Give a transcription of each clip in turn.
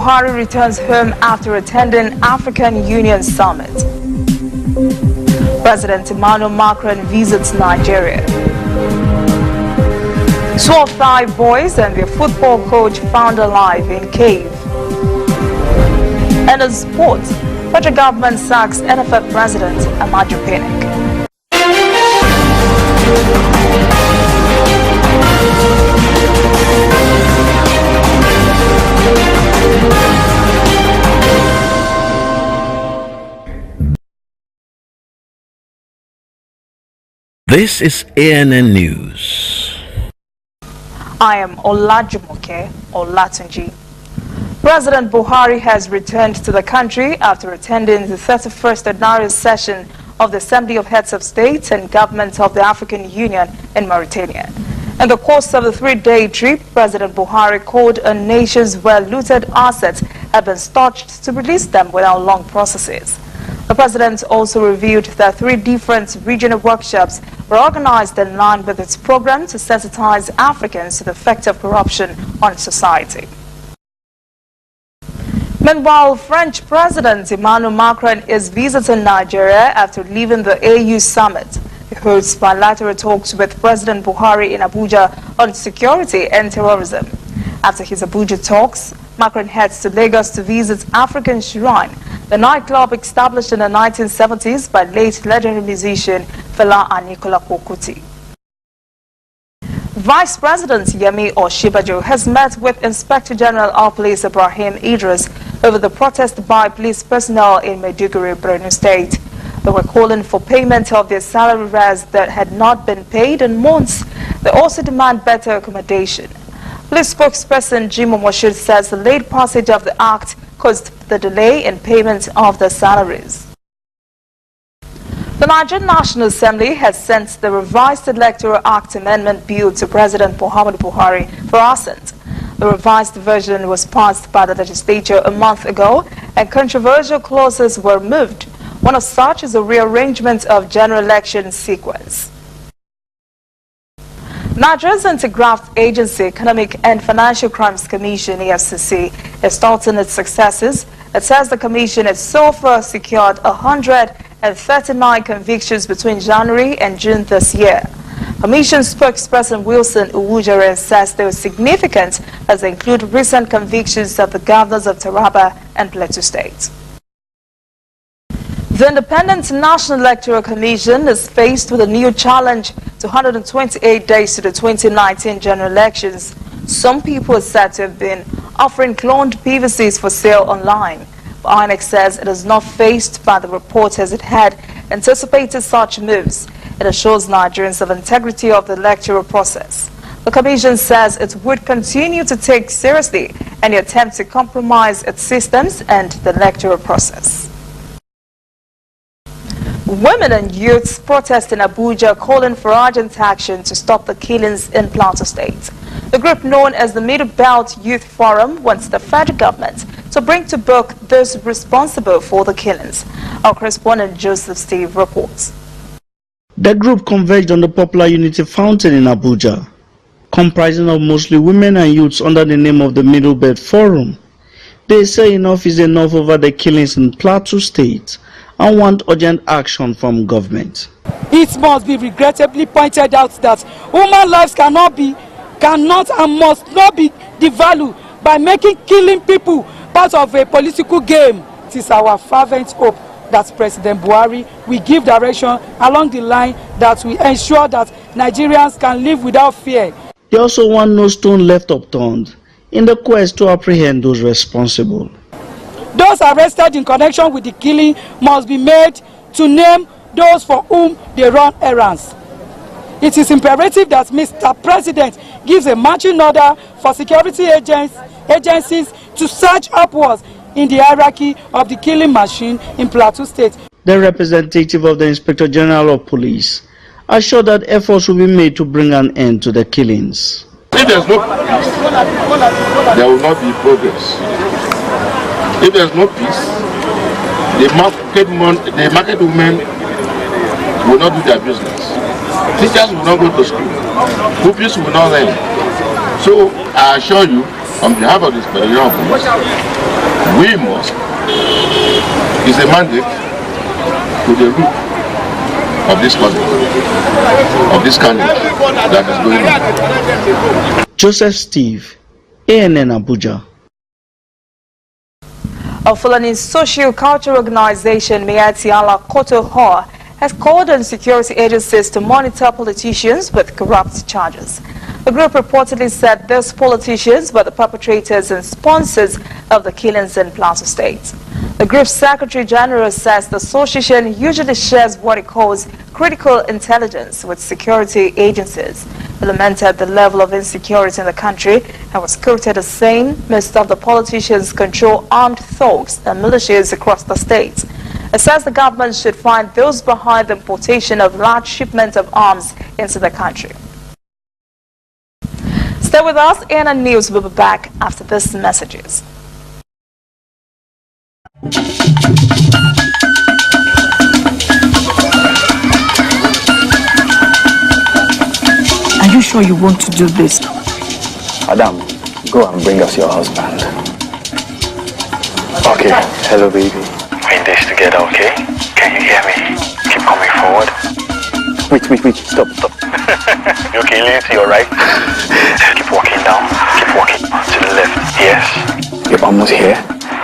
Buhari returns home after attending African Union Summit. President Emmanuel Macron visits Nigeria. 12 Thai boys and their football coach found alive in cave. And in sports, federal government sacks NFF President AMAJU PINNICK. This is ANN News. I am Olajumoke Olatunji. President Buhari has returned to the country after attending the 31st ordinary session of the Assembly of Heads of States and Governments of the African Union in Mauritania. In the course of the three-day trip, President Buhari called on nations where looted assets have been stoched to release them without long processes. The president also revealed that 3 different regional workshops were organized in line with its program to sensitize Africans to the effect of corruption on society. Meanwhile, French President Emmanuel Macron is visiting Nigeria after leaving the AU summit. He holds bilateral talks with President Buhari in Abuja on security and terrorism. After his Abuja talks, Macron heads to Lagos to visit African Shrine, the nightclub established in the 1970s by late legendary musician Fela Anikulapo Kuti. Vice President Yemi Osinbajo has met with Inspector General of Police Ibrahim Idris over the protest by police personnel in Maiduguri, Borno State. They were calling for payment of their salary arrears that had not been paid in months. They also demand better accommodation. Police spokesperson Jim Omoshood says the late passage of the act caused the delay in payment of the salaries. The Nigerian National Assembly has sent the revised Electoral Act Amendment Bill to President Muhammadu Buhari for assent. The revised version was passed by the legislature a month ago, and controversial clauses were removed. One of such is a rearrangement of general election sequence. Nigeria's Anti-Graft Agency Economic and Financial Crimes Commission, EFCC, is touting its successes. It says the commission has so far secured 139 convictions between January and June this year. Commission spokesperson Wilson Uwujere says they were significant as they include recent convictions of the governors of Taraba and Plateau State. The Independent National Electoral Commission is faced with a new challenge to 128 days to the 2019 general elections. Some people are said to have been offering cloned PVCs for sale online. But INEC says it is not faced by the reporters it had anticipated such moves. It assures Nigerians of integrity of the electoral process. The Commission says it would continue to take seriously any attempt to compromise its systems and the electoral process. Women and youths protest in Abuja calling for urgent action to stop the killings in Plateau State. The group known as the Middle Belt Youth Forum wants the federal government to bring to book those responsible for the killings. Our correspondent Joseph Steve reports. The group converged on the popular Unity Fountain in Abuja, comprising of mostly women and youths under the name of the Middle Belt Forum. They say enough is enough over the killings in Plateau State and want urgent action from government. It must be regrettably pointed out that human lives cannot and must not be devalued by making killing people part of a political game. It is our fervent hope that President Buhari will give direction along the line that will ensure that Nigerians can live without fear. They also want no stone left unturned in the quest to apprehend those responsible. Those arrested in connection with the killing must be made to name those for whom they run errands. It is imperative that Mr. President gives a marching order for security agencies to search upwards in the hierarchy of the killing machine in Plateau State. The representative of the Inspector General of Police assured that efforts will be made to bring an end to the killings. If there's no peace, there will not be progress. If there's no peace, the market women will not do their business. Teachers will not go to school. Pupils will not learn. So I assure you, on behalf of this Federal Police, We must, is a mandate to the root of this country, of this country that is going on. Joseph Steve, ANN Abuja. A Fulani socio-cultural organization, Miatiala Kotohor, has called on security agencies to monitor politicians with corrupt charges. The group reportedly said these politicians were the perpetrators and sponsors of the killings in Plateau State. The group's Secretary General says the association usually shares what it calls critical intelligence with security agencies. It lamented the level of insecurity in the country and was quoted as saying most of the politicians control armed thugs and militias across the state. It says the government should find those behind the importation of large shipments of arms into the country. Stay with us, ANN News will be back after these messages. Are you sure you want to do this? Adam, go and bring us your husband. Okay, hello baby. We're in this together, okay? Can you hear me? Keep coming forward. Wait, stop. You okay, Lindsay, alright? Keep walking down, keep walking to the left. Yes, you're almost here.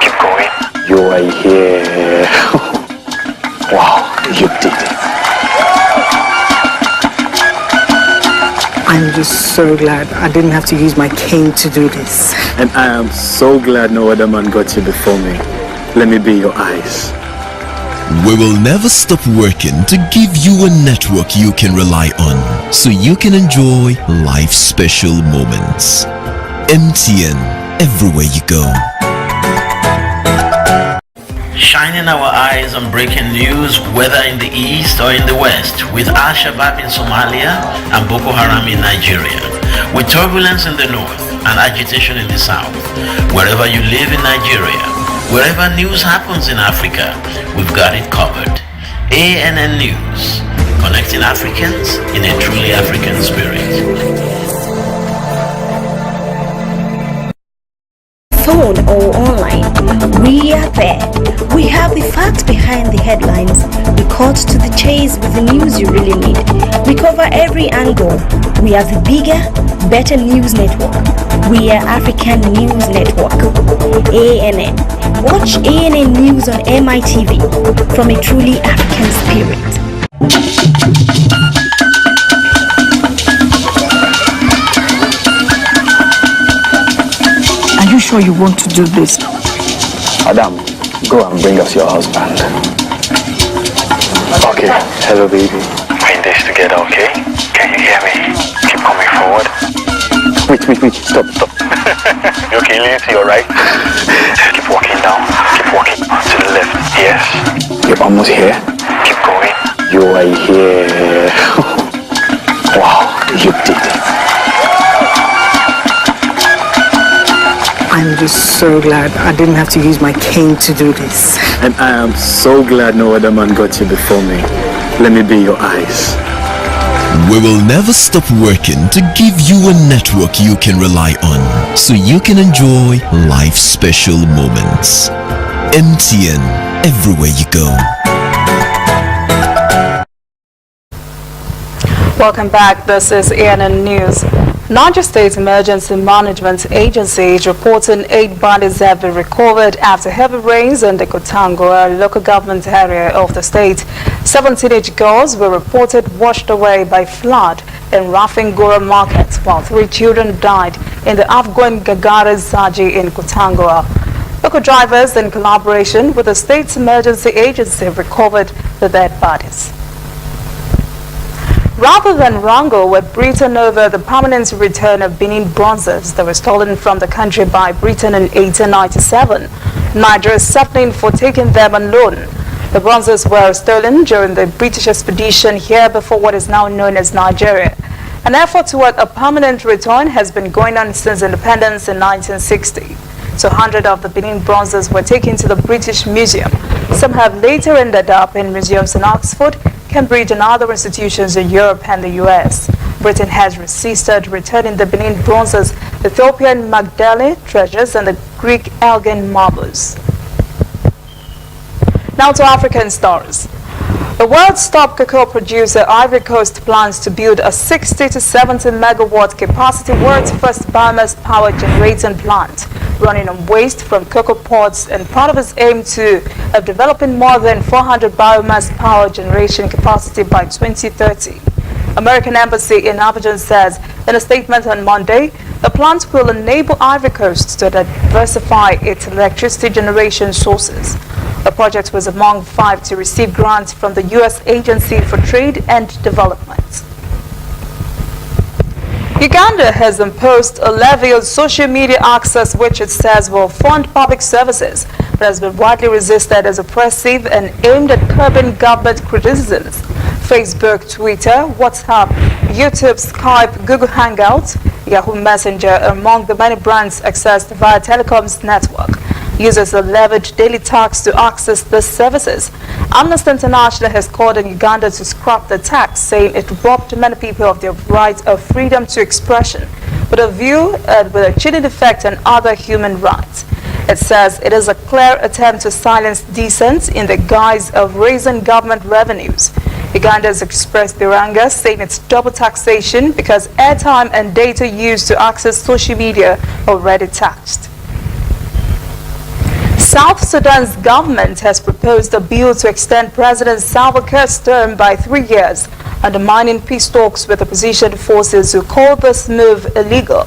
Keep going. You are here. Wow, you did it. I'm just so glad I didn't have to use my cane to do this. And I am so glad no other man got you before me. Let me be your eyes. We will never stop working to give you a network you can rely on so you can enjoy life's special moments. MTN, everywhere you go. Shining our eyes on breaking news, whether in the east or in the west, with Al-Shabaab in Somalia and Boko Haram in Nigeria, with turbulence in the north and agitation in the south. Wherever you live in Nigeria, wherever news happens in Africa, we've got it covered. ANN News, connecting Africans in a truly African spirit. Phone or online, we are there. We have the facts behind the headlines. We cut to the chase with the news you really need. We cover every angle. We are the bigger, better news network. We are African News Network. ANN. Watch ANN News on MITV from a truly African spirit. Are you sure you want to do this? Adam, go and bring us your husband. Okay, hello baby. We're in this together, okay? Can you hear me? Keep coming forward. Wait, stop. You okay, Lindsay, alright? Keep walking down, keep walking to the left. Yes, you're almost here. Keep going. You are here. Wow, you did it. I'm just so glad I didn't have to use my cane to do this. And I am so glad no other man got you before me. Let me be your eyes. We will never stop working to give you a network you can rely on so you can enjoy life's special moments. MTN, everywhere you go. Welcome back. This is ANN News. Niger State Emergency Management Agency is reporting 8 bodies have been recovered after heavy rains in the Kotangora local government area of the state. 7 teenage girls were reported washed away by flood in Rafingora Market, while 3 children died in the Afghan Gagara Zaji in Kotangora. Local drivers, in collaboration with the state's emergency agency, recovered the dead bodies. Rather than wrangle with Britain over the permanent return of Benin bronzes that were stolen from the country by Britain in 1897, Nigeria is settling for taking them on loan. The bronzes were stolen during the British expedition here before what is now known as Nigeria. An effort toward a permanent return has been going on since independence in 1960. So 100 of the Benin bronzes were taken to the British Museum. Some have later ended up in museums in Oxford, Cambridge and other institutions in Europe and the US. Britain has resisted returning the Benin bronzes, Ethiopian Magdalene treasures and the Greek Elgin marbles. Now to African stars. The world's top cocoa producer, Ivory Coast, plans to build a 60 to 70 megawatt capacity world's first biomass power generating plant, running on waste from cocoa pods, and part of its aim of developing more than 400 biomass power generation capacity by 2030. American Embassy in Abidjan says in a statement on Monday, the plant will enable Ivory Coast to diversify its electricity generation sources. The project was among 5 to receive grants from the U.S. Agency for Trade and Development. Uganda has imposed a levy on social media access which it says will fund public services, but has been widely resisted as oppressive and aimed at curbing government criticisms. Facebook, Twitter, WhatsApp, YouTube, Skype, Google Hangouts, Yahoo Messenger are among the many brands accessed via telecoms network. Users are levied daily tax to access these services. Amnesty International has called on Uganda to scrap the tax, saying it robbed many people of their right of freedom to expression, with a view with a chilling effect on other human rights. It says it is a clear attempt to silence dissent in the guise of raising government revenues. Uganda has expressed their anger, saying it's double taxation because airtime and data used to access social media are already taxed. South Sudan's government has proposed a bill to extend President Salva Kiir's term by 3 years, undermining peace talks with opposition forces who call this move illegal.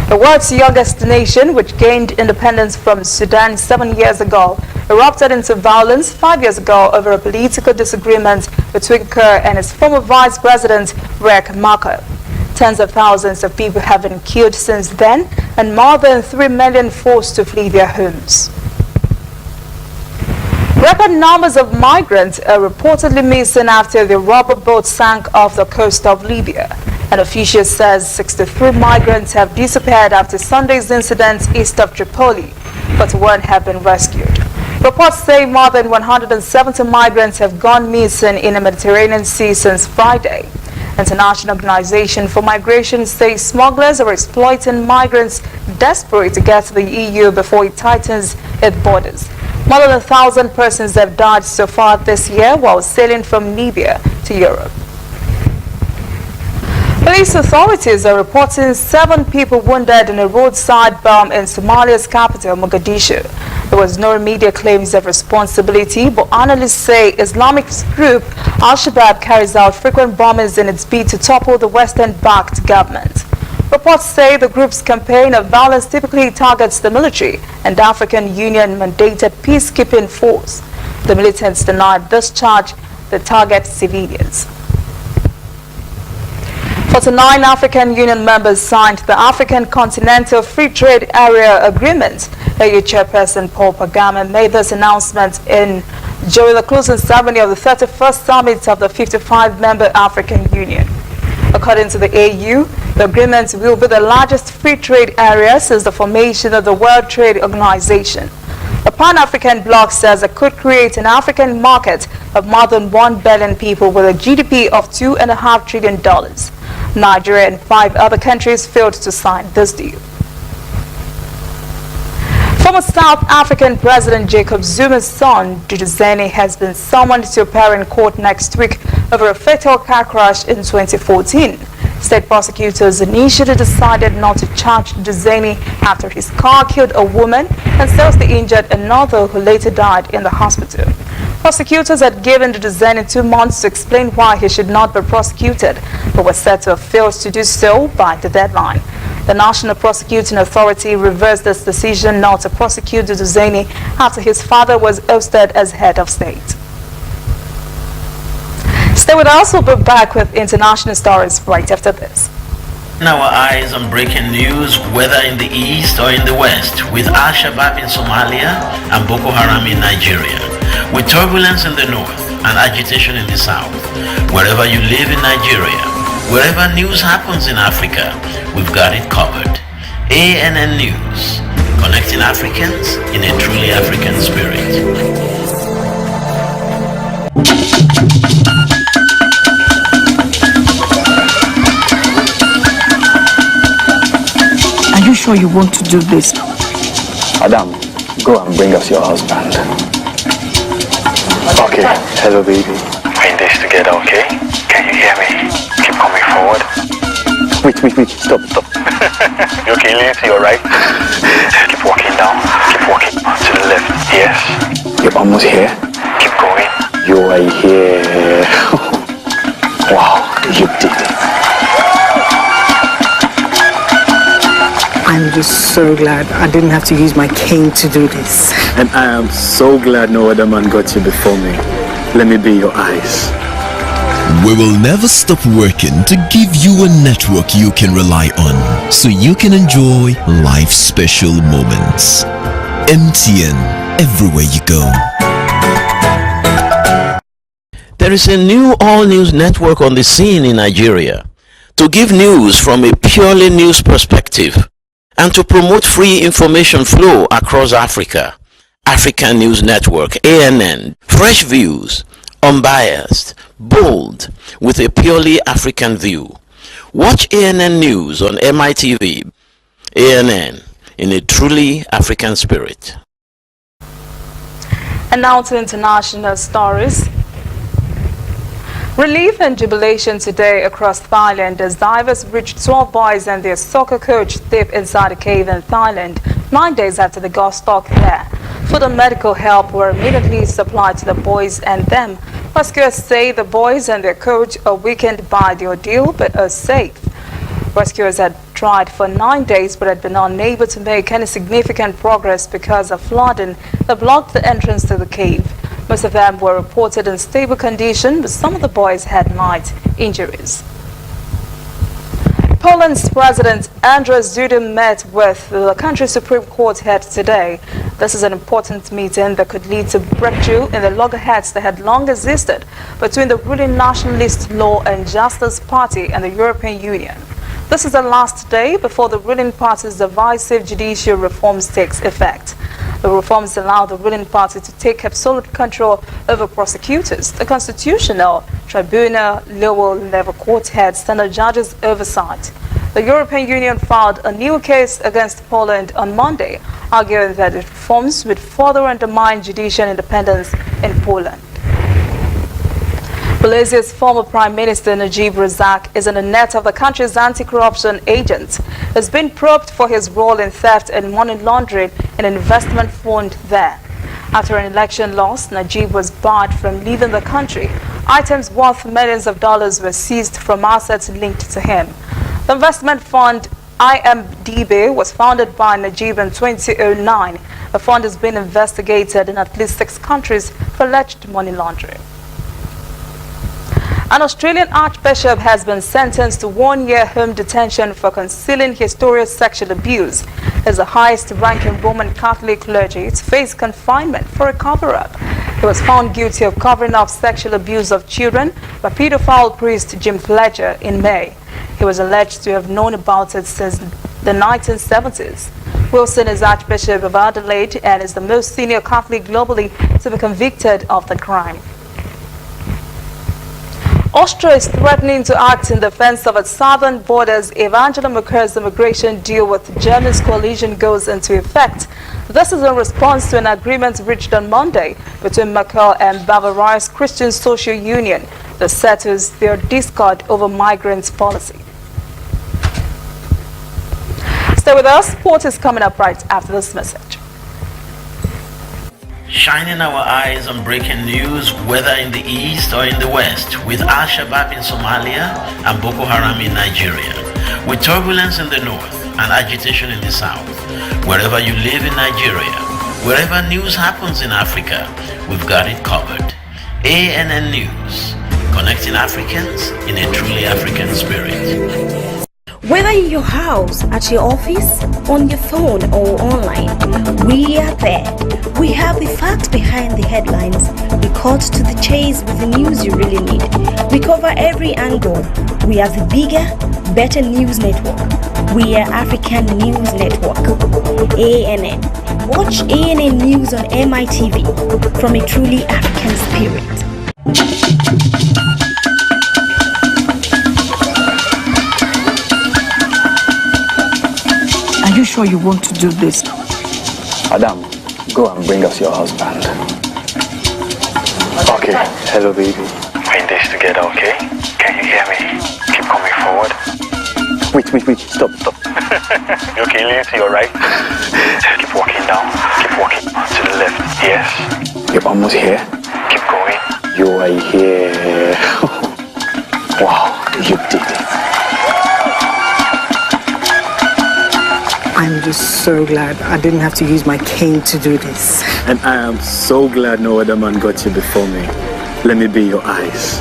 The world's youngest nation, which gained independence from Sudan 7 years ago, erupted into violence 5 years ago over a political disagreement between Kiir and his former vice president, Riek Machar. Tens of thousands of people have been killed since then, and more than 3 million forced to flee their homes. Record numbers of migrants are reportedly missing after the rubber boat sank off the coast of Libya. An official says 63 migrants have disappeared after Sunday's incident east of Tripoli, but 1 have been rescued. Reports say more than 170 migrants have gone missing in the Mediterranean Sea since Friday. International Organization for Migration says smugglers are exploiting migrants desperate to get to the EU before it tightens its borders. More than 1,000 persons have died so far this year while sailing from Libya to Europe. Police authorities are reporting 7 people wounded in a roadside bomb in Somalia's capital, Mogadishu. There was no immediate claims of responsibility, but analysts say Islamic group Al-Shabaab carries out frequent bombings in its bid to topple the Western-backed government. Reports say the group's campaign of violence typically targets the military and African Union-mandated peacekeeping force. The militants denied this charge that target civilians. 49 African Union members signed the African Continental Free Trade Area Agreement. AU Chairperson Paul Kagame made this announcement during the closing ceremony of the 31st summit of the 55-member African Union. According to the AU, the agreement will be the largest free trade area since the formation of the World Trade Organization. The Pan-African bloc says it could create an African market of more than 1 billion people with a GDP of $2.5 trillion. Nigeria and 5 other countries failed to sign this deal. Former South African President Jacob Zuma's son, Duduzane, has been summoned to appear in court next week over a fatal car crash in 2014. State prosecutors initially decided not to charge Duduzane after his car killed a woman and seriously injured another who later died in the hospital. Prosecutors had given Duduzane 2 months to explain why he should not be prosecuted, but were said to have failed to do so by the deadline. The National Prosecuting Authority reversed its decision not to prosecute Duduzane after his father was ousted as head of state. Stay with us, we'll be back with international stories right after this. Our eyes on breaking news, whether in the east or in the west, with Al-Shabaab in Somalia and Boko Haram in Nigeria, with turbulence in the north and agitation in the south. Wherever you live in Nigeria, wherever news happens in Africa, we've got it covered. ANN News, connecting Africans in a truly African spirit. sure you want to do this? Madam, go and bring us your husband. Okay, hello baby. We're in this together, okay? Can you hear me? Keep coming forward. Wait, stop. You okay, lean to your right. Keep walking down. Keep walking to the left. Yes. You're almost here. Keep going. You are here. Wow, you did it. I'm just so glad I didn't have to use my cane to do this. And I am so glad no other man got you before me. Let me be your eyes. We will never stop working to give you a network you can rely on, so you can enjoy life's special moments. MTN, everywhere you go. There is a new all-news network on the scene in Nigeria to give news from a purely news perspective and to promote free information flow across Africa. African News Network, ANN, fresh views, unbiased, bold, with a purely African view. Watch ANN News on MITV. ANN, in a truly African spirit. And now to international stories. Relief and jubilation today across Thailand as divers reached 12 boys and their soccer coach deep inside a cave in Thailand 9 days after they got stuck there. Food and medical help were immediately supplied to the boys and them. Rescuers say the boys and their coach are weakened by the ordeal but are safe. Rescuers had tried for 9 days but had been unable to make any significant progress because of flooding that blocked the entrance to the cave. Most of them were reported in stable condition, but some of the boys had light injuries. Poland's President Andrzej Duda met with the country's Supreme Court head today. This is an important meeting that could lead to breakthrough in the loggerheads that had long existed between the ruling Nationalist Law and Justice Party and the European Union. This is the last day before the ruling party's divisive judicial reforms takes effect. The reforms allow the ruling party to take absolute control over prosecutors, the Constitutional Tribunal, lower-level court heads, and judges' oversight. The European Union filed a new case against Poland on Monday, arguing that the reforms would further undermine judicial independence in Poland. Malaysia's former Prime Minister Najib Razak is in the net of the country's anti-corruption agents. He has been probed for his role in theft and money laundering in an investment fund there. After an election loss, Najib was barred from leaving the country. Items worth millions of dollars were seized from assets linked to him. The investment fund IMDB was founded by Najib in 2009. The fund has been investigated in at least 6 countries for alleged money laundering. An Australian archbishop has been sentenced to 1-year home detention for concealing historious sexual abuse. As the highest-ranking Roman Catholic clergy to face confinement for a cover-up. He was found guilty of covering up sexual abuse of children by pedophile priest Jim Fletcher in May. He was alleged to have known about it since the 1970s. Wilson is Archbishop of Adelaide and is the most senior Catholic globally to be convicted of the crime. Austria is threatening to act in defense of its southern borders if Angela Merkel's immigration deal with Germany's coalition goes into effect. This is in response to an agreement reached on Monday between Merkel and Bavaria's Christian Social Union that settles their discord over migrants policy. Stay with us. Sport is coming up right after this message. Shining our eyes on breaking news, whether in the east or in the west, with Al-Shabaab in Somalia and Boko Haram in Nigeria, with turbulence in the north and agitation in the south. Wherever you live in Nigeria, wherever news happens in Africa, we've got it covered. ANN News, connecting Africans in a truly African spirit. Whether in your house, at your office, on your phone or online, we are there. We have the facts behind the headlines. We cut to the chase with the news you really need. We cover every angle. We are the bigger, better news network. We are African News Network. ANN. Watch ANN News on MITV from a truly African spirit. Are you sure you want to do this? Madam, go and bring us your husband. Okay, hello baby. We're in this together, okay? Can you hear me? Keep coming forward. Wait, stop. You okay, lean to your right. Keep walking down, keep walking to the left. Yes. You're almost here. Keep going. You are here. Wow, you did it. I'm just so glad I didn't have to use my cane to do this. And I am so glad no other man got you before me. Let me be your eyes.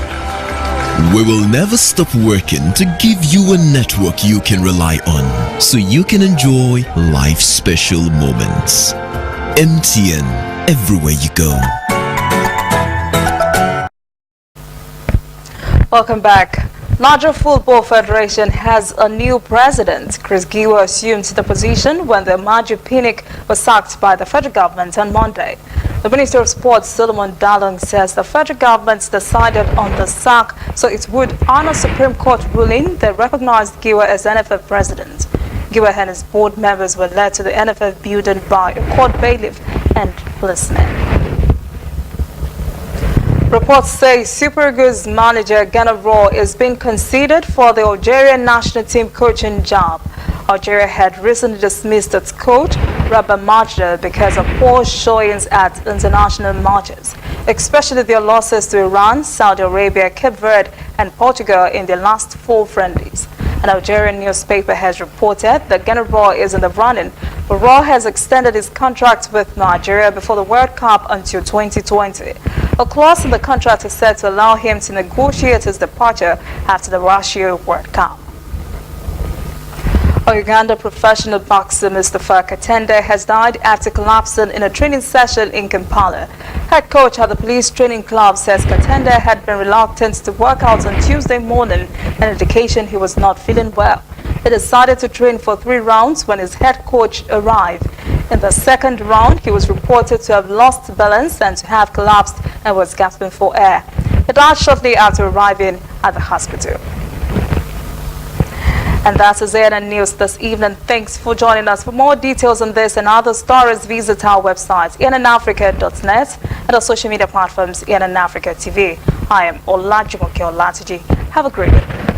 We will never stop working to give you a network you can rely on, so you can enjoy life's special moments. MTN, everywhere you go. Welcome back. Niger Football Federation has a new president. Chris Giwa assumed the position when the AMAJU PINNICK was sacked by the federal government on Monday. The Minister of Sports, Solomon Dalung, says the federal government decided on the sack so it would honor Supreme Court ruling that recognized Giwa as NFF president. Giwa and his board members were led to the NFF building by a court bailiff and policemen. Reports say Super Eagles manager Ghana Raw is being considered for the Algerian national team coaching job. Algeria had recently dismissed its coach, Rabah Majda, because of poor showings at international matches, especially their losses to Iran, Saudi Arabia, Cape Verde, and Portugal in their last 4 friendlies. An Algerian newspaper has reported that Ghana Raw is in the running, but Raw has extended his contract with Nigeria before the World Cup until 2020. A clause in the contract is set to allow him to negotiate his departure after the Russia World Cup. A Uganda professional boxer, Mustafa Katende, has died after collapsing in a training session in Kampala. Head coach at the police training club says Katende had been reluctant to work out on Tuesday morning, an indication he was not feeling well. He decided to train for 3 rounds when his head coach arrived. In the second round, he was reported to have lost balance and to have collapsed and was gasping for air. He died shortly after arriving at the hospital. And that is it in news this evening. Thanks for joining us. For more details on this and other stories, visit our website, ENNAfrica.net, and our social media platforms, ENN Africa TV. I am Olajumoke Olatiji. Have a great day.